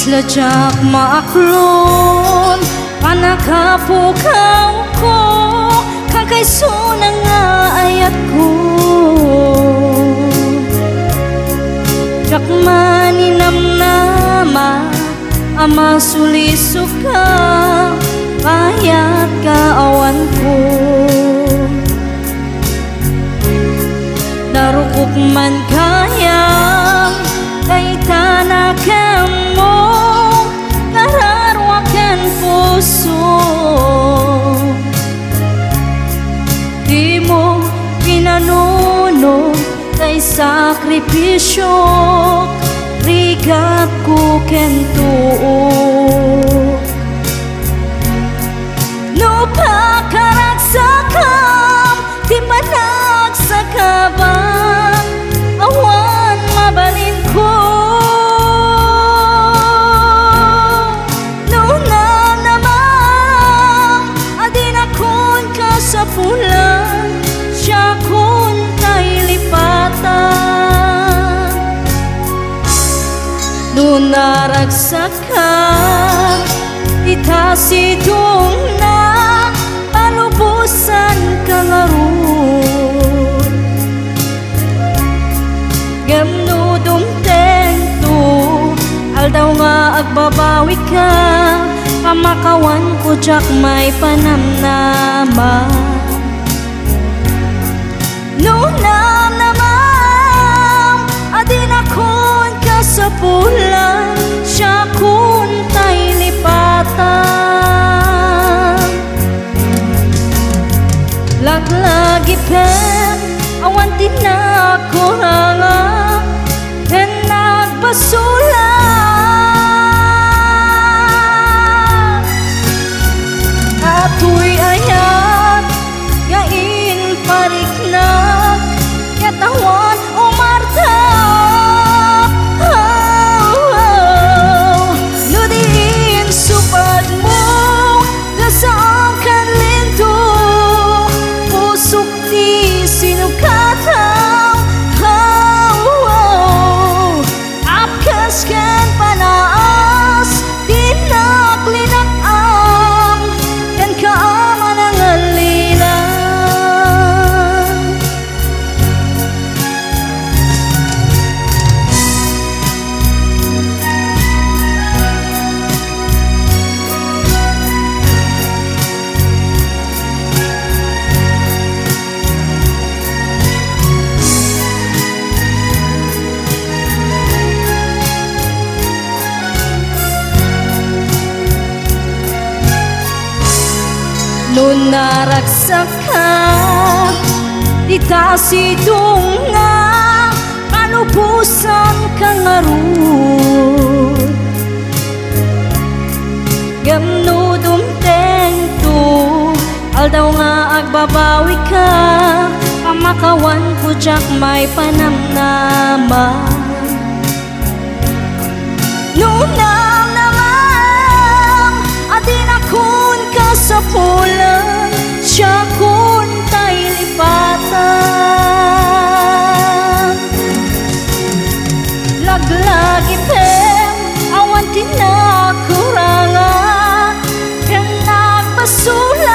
Lajak maaklon panakapukaw ko kang kayso na nga ayat ko jak maninamnama ama sulisok ka payat ka awan ko narukok man kayang kay tanakam mo kararwakan puso di mo pinanuno kay sakripisyo rigat ko kentuo no pakaragsakam di panagsakabang awan mabalin ko sa pulan siya kun kay lipatan doon naragsak ka itasidong na palubusan ka larun gamnudong tento aldaw nga agbabawi ka pamakawan ko jak may panamnama nunam namam adin akon ka sa pulan siya kun tay lipatan laglagi pen awan tinakuranga pen nagbasulan ato'y ayat yain pariknak yatawan umarta nudiin supad mo gasaan kan linto pusok di sinukataw apkas kan panaas dinaklinak am kan kaaman ang alilan nun naragsak ka itasidong nga palubusan ka ngarun gamnudong tento aldaw nga agbabawi ka pamakawan ko jak may panamnama nunam namang adin akon ka sa pulan siya kun tay lipatan laglagi pen awan tinakuranga kan nagbasulan